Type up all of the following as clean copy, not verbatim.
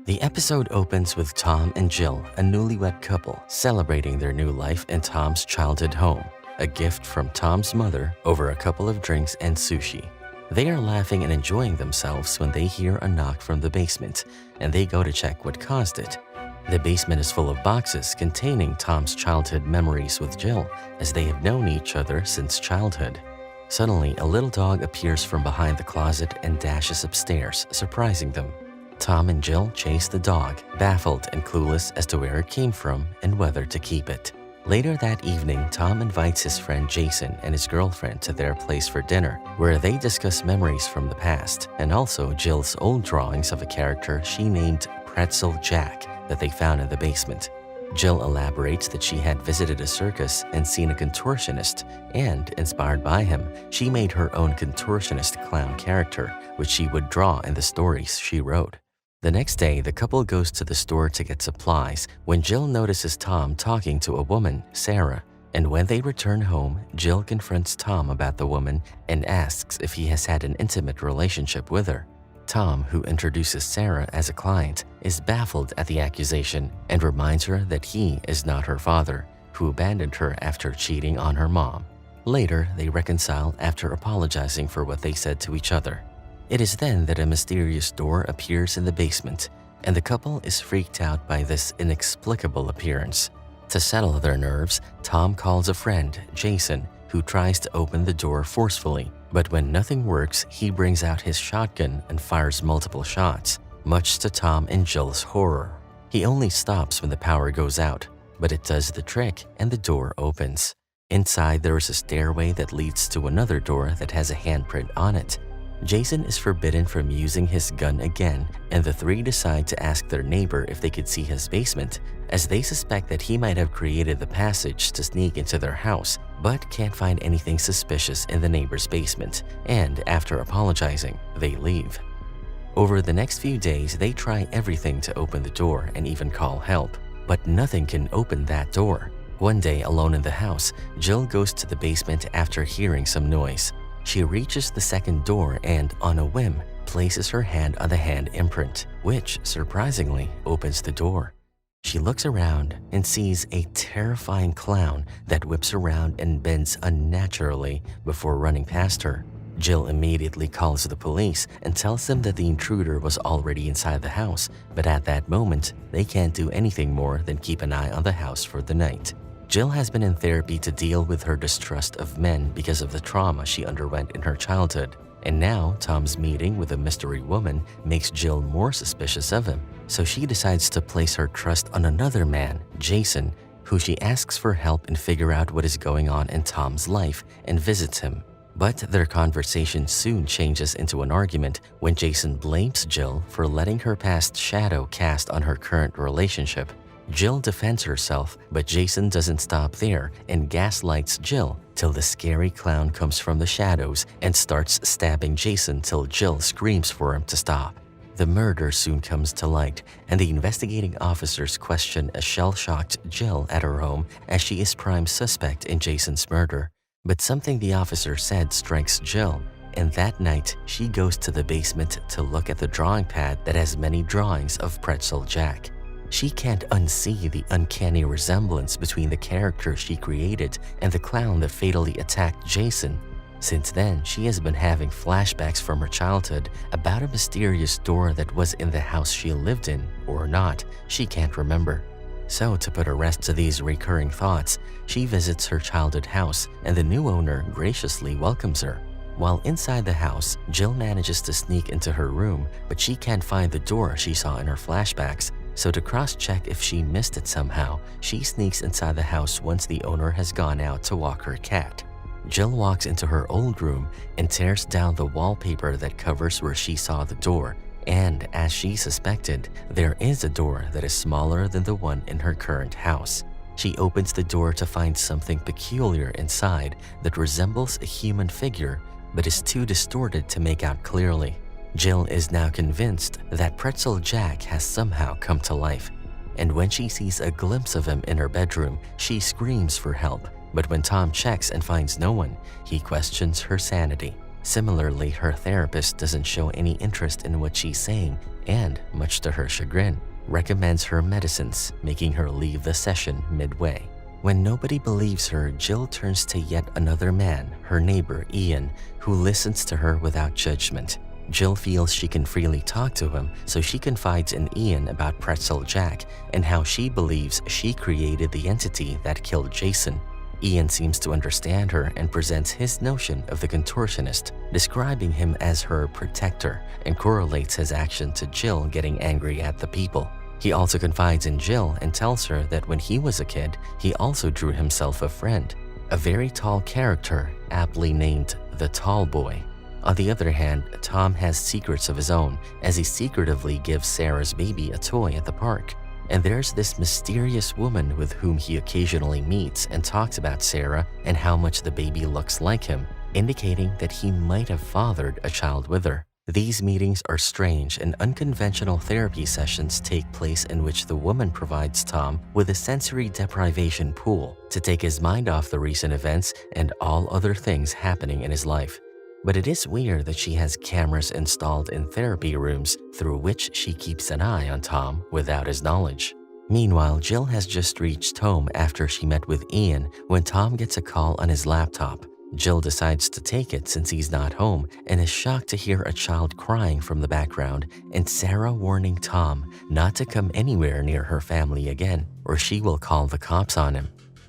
The episode opens with Tom and Jill, a newlywed couple, celebrating their new life in Tom's childhood home, a gift from Tom's mother over a couple of drinks and sushi. They are laughing and enjoying themselves when they hear a knock from the basement, and they go to check what caused it. The basement is full of boxes containing Tom's childhood memories with Jill, as they have known each other since childhood. Suddenly, a little dog appears from behind the closet and dashes upstairs, surprising them. Tom and Jill chase the dog, baffled and clueless as to where it came from and whether to keep it. Later that evening, Tom invites his friend Jason and his girlfriend to their place for dinner, where they discuss memories from the past and also Jill's old drawings of a character she named Pretzel Jack that they found in the basement. Jill elaborates that she had visited a circus and seen a contortionist, and, inspired by him, she made her own contortionist clown character, which she would draw in the stories she wrote. The next day, the couple goes to the store to get supplies when Jill notices Tom talking to a woman, Sarah, and when they return home, Jill confronts Tom about the woman and asks if he has had an intimate relationship with her. Tom, who introduces Sarah as a client, is baffled at the accusation and reminds her that he is not her father, who abandoned her after cheating on her mom. Later, they reconcile after apologizing for what they said to each other. It is then that a mysterious door appears in the basement, and the couple is freaked out by this inexplicable appearance. To settle their nerves, Tom calls a friend, Jason, who tries to open the door forcefully, but when nothing works, he brings out his shotgun and fires multiple shots, much to Tom and Jill's horror. He only stops when the power goes out, but it does the trick and the door opens. Inside, there is a stairway that leads to another door that has a handprint on it. Jason is forbidden from using his gun again, and the three decide to ask their neighbor if they could see his basement, as they suspect that he might have created the passage to sneak into their house, but can't find anything suspicious in the neighbor's basement, and after apologizing, they leave. Over the next few days, they try everything to open the door and even call help, but nothing can open that door. One day, alone in the house, Jill goes to the basement after hearing some noise. She reaches the second door and, on a whim, places her hand on the hand imprint, which, surprisingly, opens the door. She looks around and sees a terrifying clown that whips around and bends unnaturally before running past her. Jill immediately calls the police and tells them that the intruder was already inside the house, but at that moment, they can't do anything more than keep an eye on the house for the night. Jill has been in therapy to deal with her distrust of men because of the trauma she underwent in her childhood. And now, Tom's meeting with a mystery woman makes Jill more suspicious of him. So she decides to place her trust on another man, Jason, who she asks for help and figure out what is going on in Tom's life and visits him. But their conversation soon changes into an argument when Jason blames Jill for letting her past shadow cast on her current relationship. Jill defends herself, but Jason doesn't stop there and gaslights Jill till the scary clown comes from the shadows and starts stabbing Jason till Jill screams for him to stop. The murder soon comes to light, and the investigating officers question a shell-shocked Jill at her home as she is prime suspect in Jason's murder. But something the officer said strikes Jill, and that night she goes to the basement to look at the drawing pad that has many drawings of Pretzel Jack. She can't unsee the uncanny resemblance between the character she created and the clown that fatally attacked Jason. Since then, she has been having flashbacks from her childhood about a mysterious door that was in the house she lived in, or not, she can't remember. So to put a rest to these recurring thoughts, she visits her childhood house and the new owner graciously welcomes her. While inside the house, Jill manages to sneak into her room, but she can't find the door she saw in her flashbacks. So to cross-check if she missed it somehow, she sneaks inside the house once the owner has gone out to walk her cat. Jill walks into her old room and tears down the wallpaper that covers where she saw the door, and as she suspected, there is a door that is smaller than the one in her current house. She opens the door to find something peculiar inside that resembles a human figure but is too distorted to make out clearly. Jill is now convinced that Pretzel Jack has somehow come to life, and when she sees a glimpse of him in her bedroom, she screams for help. But when Tom checks and finds no one, he questions her sanity. Similarly, her therapist doesn't show any interest in what she's saying and, much to her chagrin, recommends her medicines, making her leave the session midway. When nobody believes her, Jill turns to yet another man, her neighbor Ian, who listens to her without judgment. Jill feels she can freely talk to him, so she confides in Ian about Pretzel Jack and how she believes she created the entity that killed Jason. Ian seems to understand her and presents his notion of the contortionist, describing him as her protector, and correlates his action to Jill getting angry at the people. He also confides in Jill and tells her that when he was a kid, he also drew himself a friend, a very tall character aptly named the Tall Boy. On the other hand, Tom has secrets of his own as he secretively gives Sarah's baby a toy at the park. And there's this mysterious woman with whom he occasionally meets and talks about Sarah and how much the baby looks like him, indicating that he might have fathered a child with her. These meetings are strange and unconventional therapy sessions take place in which the woman provides Tom with a sensory deprivation pool to take his mind off the recent events and all other things happening in his life. But it is weird that she has cameras installed in therapy rooms through which she keeps an eye on Tom without his knowledge. Meanwhile, Jill has just reached home after she met with Ian when Tom gets a call on his laptop. Jill decides to take it since he's not home and is shocked to hear a child crying from the background and Sarah warning Tom not to come anywhere near her family again or she will call the cops on him.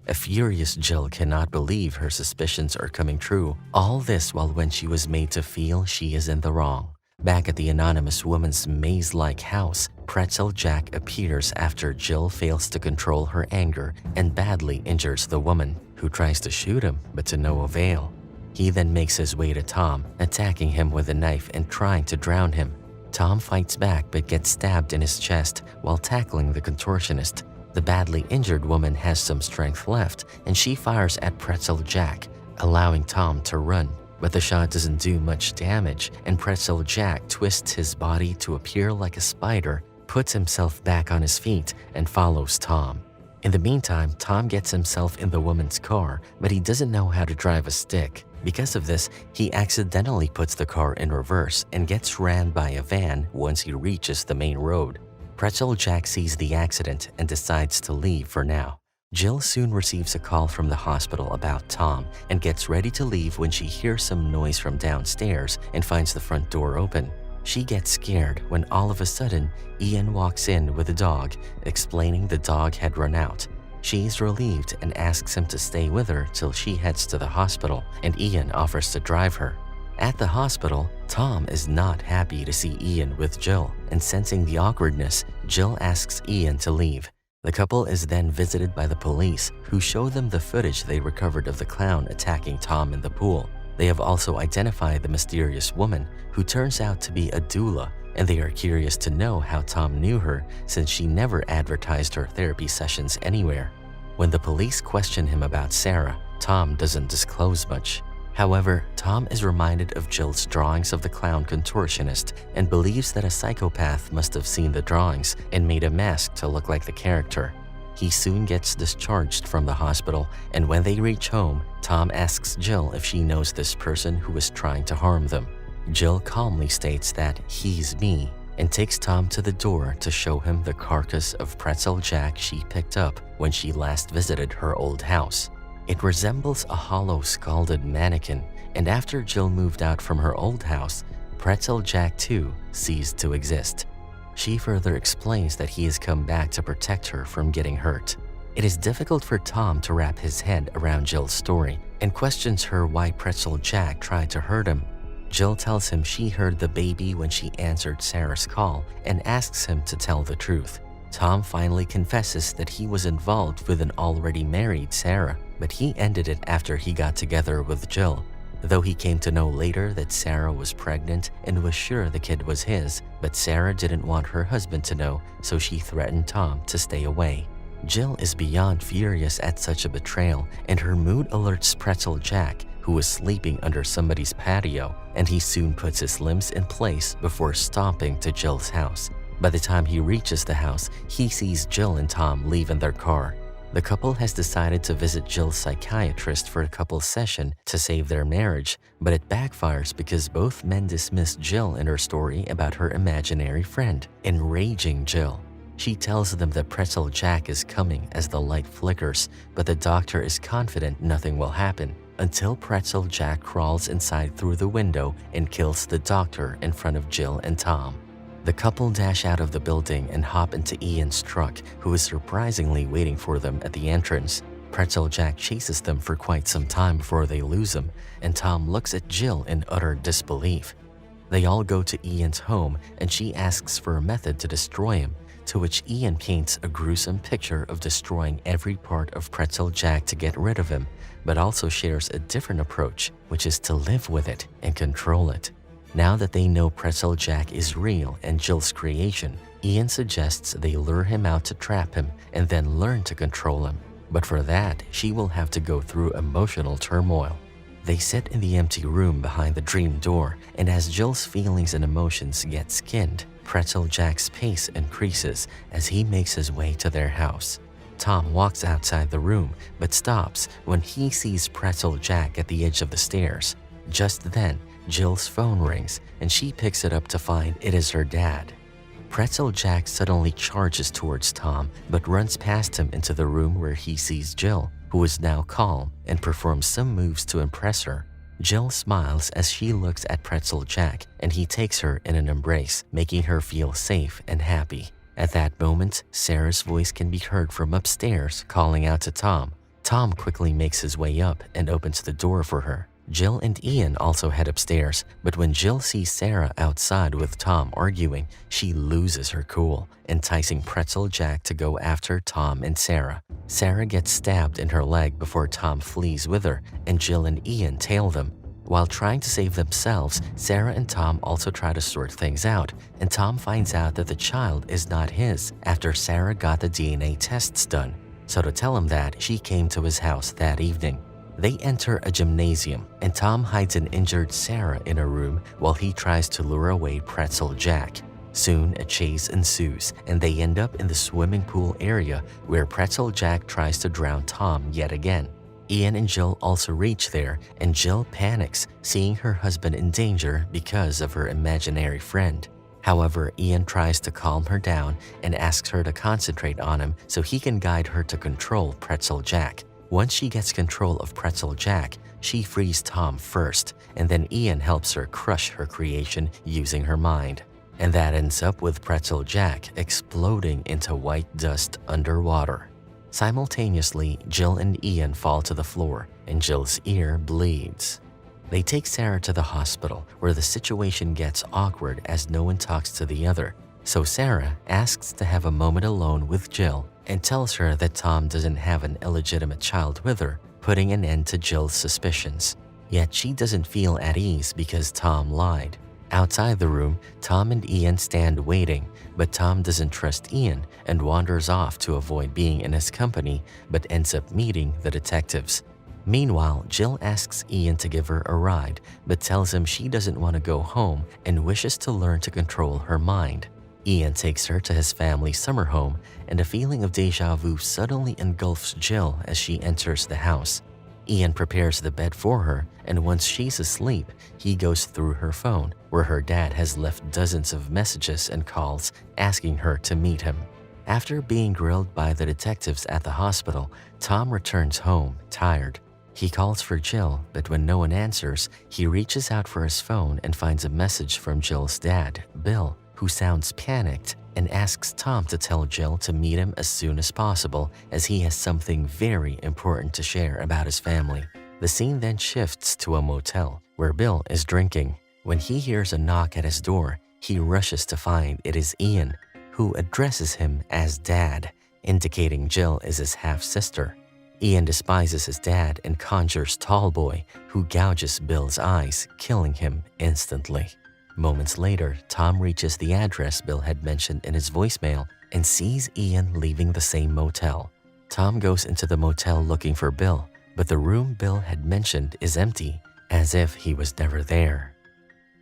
A furious Jill cannot believe her suspicions are coming true, all this while when she was made to feel she is in the wrong. Back at the anonymous woman's maze-like house, Pretzel Jack appears after Jill fails to control her anger and badly injures the woman, who tries to shoot him but to no avail. He then makes his way to Tom, attacking him with a knife and trying to drown him. Tom fights back but gets stabbed in his chest while tackling the contortionist. The badly injured woman has some strength left and she fires at Pretzel Jack, allowing Tom to run. But the shot doesn't do much damage and Pretzel Jack twists his body to appear like a spider, puts himself back on his feet, and follows Tom. In the meantime, Tom gets himself in the woman's car, but he doesn't know how to drive a stick. Because of this, he accidentally puts the car in reverse and gets rammed by a van once he reaches the main road. Pretzel Jack sees the accident and decides to leave for now. Jill soon receives a call from the hospital about Tom and gets ready to leave when she hears some noise from downstairs and finds the front door open. She gets scared when all of a sudden, Ian walks in with a dog, explaining the dog had run out. She's relieved and asks him to stay with her till she heads to the hospital, and Ian offers to drive her. At the hospital, Tom is not happy to see Ian with Jill, and sensing the awkwardness, Jill asks Ian to leave. The couple is then visited by the police, who show them the footage they recovered of the clown attacking Tom in the pool. They have also identified the mysterious woman, who turns out to be a doula, and they are curious to know how Tom knew her since she never advertised her therapy sessions anywhere. When the police question him about Sarah, Tom doesn't disclose much. However, Tom is reminded of Jill's drawings of the clown contortionist and believes that a psychopath must have seen the drawings and made a mask to look like the character. He soon gets discharged from the hospital, and when they reach home, Tom asks Jill if she knows this person who is trying to harm them. Jill calmly states that he's me and takes Tom to the door to show him the carcass of Pretzel Jack she picked up when she last visited her old house. It resembles a hollow scalded mannequin, and after Jill moved out from her old house, Pretzel Jack too ceased to exist. She further explains that he has come back to protect her from getting hurt. It is difficult for Tom to wrap his head around Jill's story and questions her why Pretzel Jack tried to hurt him. Jill tells him she heard the baby when she answered Sarah's call and asks him to tell the truth. Tom finally confesses that he was involved with an already married Sarah, but he ended it after he got together with Jill. Though he came to know later that Sarah was pregnant and was sure the kid was his, but Sarah didn't want her husband to know, so she threatened Tom to stay away. Jill is beyond furious at such a betrayal, and her mood alerts Pretzel Jack, who was sleeping under somebody's patio, and he soon puts his limbs in place before stomping to Jill's house. By the time he reaches the house, he sees Jill and Tom leave in their car. The couple has decided to visit Jill's psychiatrist for a couple session to save their marriage, but it backfires because both men dismiss Jill in her story about her imaginary friend, enraging Jill. She tells them that Pretzel Jack is coming as the light flickers, but the doctor is confident nothing will happen until Pretzel Jack crawls inside through the window and kills the doctor in front of Jill and Tom. The couple dash out of the building and hop into Ian's truck, who is surprisingly waiting for them at the entrance. Pretzel Jack chases them for quite some time before they lose him, and Tom looks at Jill in utter disbelief. They all go to Ian's home, and she asks for a method to destroy him, to which Ian paints a gruesome picture of destroying every part of Pretzel Jack to get rid of him, but also shares a different approach, which is to live with it and control it. Now that they know Pretzel Jack is real and Jill's creation, Ian suggests they lure him out to trap him and then learn to control him. But for that, she will have to go through emotional turmoil. They sit in the empty room behind the dream door, and as Jill's feelings and emotions get skinned, Pretzel Jack's pace increases as he makes his way to their house. Tom walks outside the room but stops when he sees Pretzel Jack at the edge of the stairs. Just then, Jill's phone rings and she picks it up to find it is her dad. Pretzel Jack suddenly charges towards Tom but runs past him into the room where he sees Jill, who is now calm and performs some moves to impress her. Jill smiles as she looks at Pretzel Jack and he takes her in an embrace, making her feel safe and happy. At that moment, Sarah's voice can be heard from upstairs calling out to Tom. Tom quickly makes his way up and opens the door for her. Jill and Ian also head upstairs, but when Jill sees Sarah outside with Tom arguing, she loses her cool, enticing Pretzel Jack to go after Tom and Sarah. Sarah gets stabbed in her leg before Tom flees with her, and Jill and Ian tail them. While trying to save themselves, Sarah and Tom also try to sort things out, and Tom finds out that the child is not his after Sarah got the DNA tests done. So to tell him that, she came to his house that evening. They enter a gymnasium, and Tom hides an injured Sarah in a room while he tries to lure away Pretzel Jack. Soon, a chase ensues, and they end up in the swimming pool area where Pretzel Jack tries to drown Tom yet again. Ian and Jill also reach there, and Jill panics, seeing her husband in danger because of her imaginary friend. However, Ian tries to calm her down and asks her to concentrate on him so he can guide her to control Pretzel Jack. Once she gets control of Pretzel Jack, she frees Tom first, and then Ian helps her crush her creation using her mind. And that ends up with Pretzel Jack exploding into white dust underwater. Simultaneously, Jill and Ian fall to the floor, and Jill's ear bleeds. They take Sarah to the hospital, where the situation gets awkward as no one talks to the other. So Sarah asks to have a moment alone with Jill and tells her that Tom doesn't have an illegitimate child with her, putting an end to Jill's suspicions. Yet she doesn't feel at ease because Tom lied. Outside the room, Tom and Ian stand waiting, but Tom doesn't trust Ian and wanders off to avoid being in his company, but ends up meeting the detectives. Meanwhile, Jill asks Ian to give her a ride, but tells him she doesn't want to go home and wishes to learn to control her mind. Ian takes her to his family's summer home, and a feeling of deja vu suddenly engulfs Jill as she enters the house. Ian prepares the bed for her, and once she's asleep, he goes through her phone, where her dad has left dozens of messages and calls asking her to meet him. After being grilled by the detectives at the hospital, Tom returns home, tired. He calls for Jill, but when no one answers, he reaches out for his phone and finds a message from Jill's dad, Bill, who sounds panicked and asks Tom to tell Jill to meet him as soon as possible as he has something very important to share about his family. The scene then shifts to a motel where Bill is drinking. When he hears a knock at his door, he rushes to find it is Ian, who addresses him as Dad, indicating Jill is his half-sister. Ian despises his dad and conjures Tallboy, who gouges Bill's eyes, killing him instantly. Moments later, Tom reaches the address Bill had mentioned in his voicemail and sees Ian leaving the same motel. Tom goes into the motel looking for Bill, but the room Bill had mentioned is empty, as if he was never there.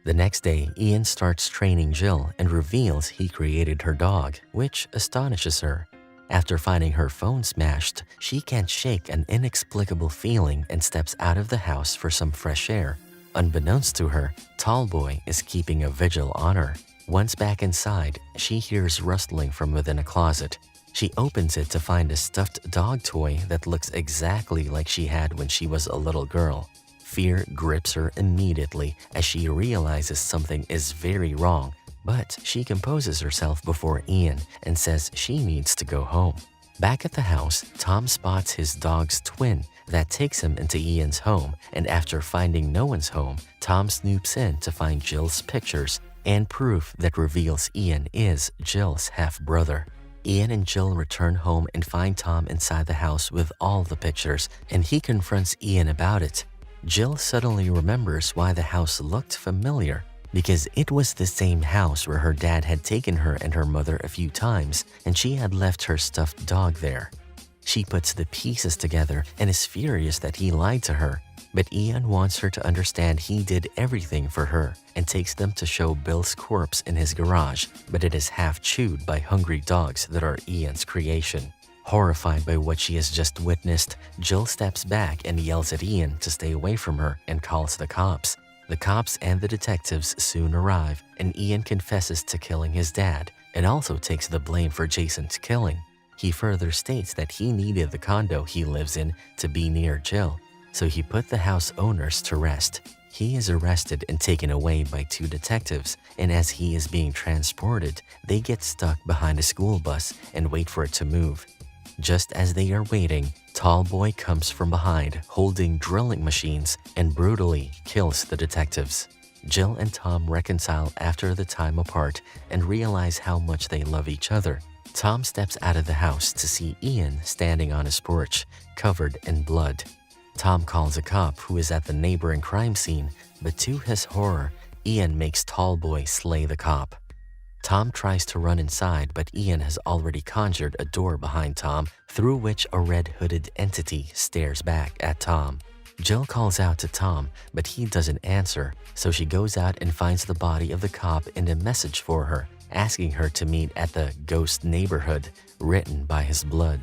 The next day, Ian starts training Jill and reveals he created her dog, which astonishes her. After finding her phone smashed, she can't shake an inexplicable feeling and steps out of the house for some fresh air. Unbeknownst to her, Tallboy is keeping a vigil on her. Once back inside, she hears rustling from within a closet. She opens it to find a stuffed dog toy that looks exactly like she had when she was a little girl. Fear grips her immediately as she realizes something is very wrong, but she composes herself before Ian and says she needs to go home. Back at the house, Tom spots his dog's twin that takes him into Ian's home, and after finding no one's home, Tom snoops in to find Jill's pictures and proof that reveals Ian is Jill's half-brother. Ian and Jill return home and find Tom inside the house with all the pictures, and he confronts Ian about it. Jill suddenly remembers why the house looked familiar, because it was the same house where her dad had taken her and her mother a few times, and she had left her stuffed dog there. She puts the pieces together and is furious that he lied to her, but Ian wants her to understand he did everything for her and takes them to show Bill's corpse in his garage, but it is half chewed by hungry dogs that are Ian's creation. Horrified by what she has just witnessed, Jill steps back and yells at Ian to stay away from her and calls the cops. The cops and the detectives soon arrive, and Ian confesses to killing his dad and also takes the blame for Jason's killing. He further states that he needed the condo he lives in to be near Jill, so he put the house owners to rest. He is arrested and taken away by two detectives, and as he is being transported, they get stuck behind a school bus and wait for it to move. Just as they are waiting, Tallboy comes from behind holding drilling machines and brutally kills the detectives. Jill and Tom reconcile after the time apart and realize how much they love each other. Tom steps out of the house to see Ian standing on his porch, covered in blood. Tom calls a cop who is at the neighboring crime scene, but to his horror, Ian makes Tallboy slay the cop. Tom tries to run inside, but Ian has already conjured a door behind Tom through which a red-hooded entity stares back at Tom. Jill calls out to Tom, but he doesn't answer, so she goes out and finds the body of the cop and a message for her, asking her to meet at the ghost neighborhood, written by his blood.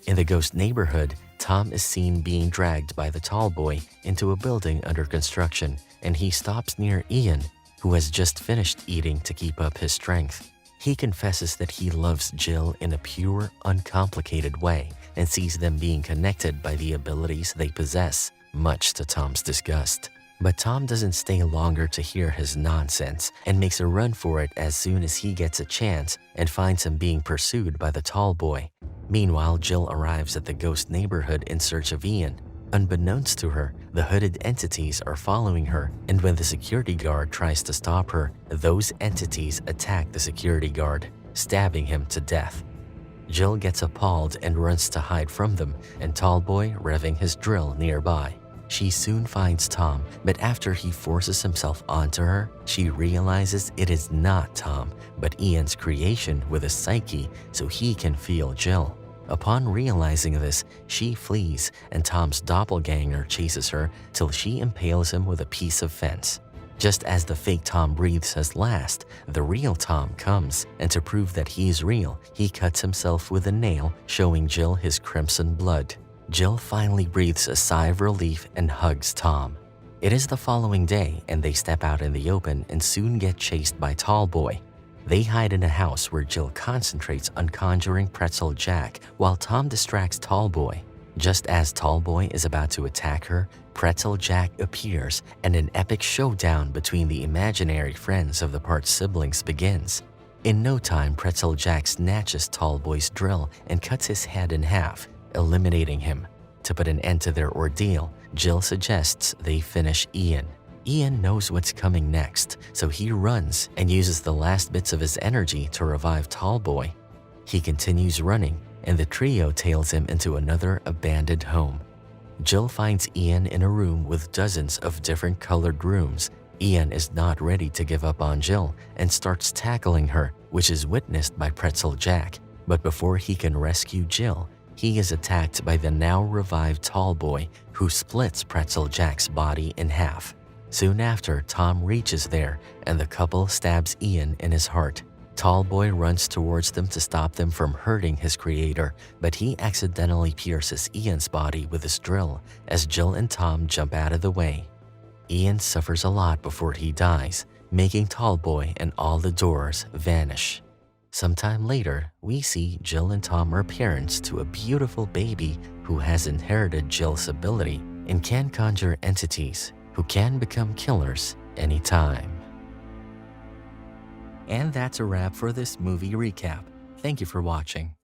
In the ghost neighborhood, Tom is seen being dragged by the Tallboy into a building under construction, and he stops near Ian, who has just finished eating to keep up his strength. He confesses that he loves Jill in a pure, uncomplicated way and sees them being connected by the abilities they possess, much to Tom's disgust. But Tom doesn't stay longer to hear his nonsense and makes a run for it as soon as he gets a chance and finds him being pursued by the Tallboy. Meanwhile, Jill arrives at the ghost neighborhood in search of Ian. Unbeknownst to her, the hooded entities are following her, and when the security guard tries to stop her, those entities attack the security guard, stabbing him to death. Jill gets appalled and runs to hide from them, and Tallboy revving his drill nearby. She soon finds Tom, but after he forces himself onto her, she realizes it is not Tom, but Ian's creation with a psyche so he can feel Jill. Upon realizing this, she flees, and Tom's doppelganger chases her till she impales him with a piece of fence. Just as the fake Tom breathes his last, the real Tom comes, and to prove that he's real, he cuts himself with a nail, showing Jill his crimson blood. Jill finally breathes a sigh of relief and hugs Tom. It is the following day, and they step out in the open and soon get chased by Tallboy. They hide in a house where Jill concentrates on conjuring Pretzel Jack while Tom distracts Tallboy. Just as Tallboy is about to attack her, Pretzel Jack appears and an epic showdown between the imaginary friends of the part siblings begins. In no time, Pretzel Jack snatches Tallboy's drill and cuts his head in half, eliminating him. To put an end to their ordeal, Jill suggests they finish Ian. Ian knows what's coming next, so he runs and uses the last bits of his energy to revive Tallboy. He continues running, and the trio tails him into another abandoned home. Jill finds Ian in a room with dozens of different colored rooms. Ian is not ready to give up on Jill and starts tackling her, which is witnessed by Pretzel Jack. But before he can rescue Jill, he is attacked by the now revived Tallboy, who splits Pretzel Jack's body in half. Soon after, Tom reaches there, and the couple stabs Ian in his heart. Tallboy runs towards them to stop them from hurting his creator, but he accidentally pierces Ian's body with his drill as Jill and Tom jump out of the way. Ian suffers a lot before he dies, making Tallboy and all the doors vanish. Sometime later, we see Jill and Tom are parents to a beautiful baby who has inherited Jill's ability and can conjure entities who can become killers anytime. And that's a wrap for this movie recap. Thank you for watching.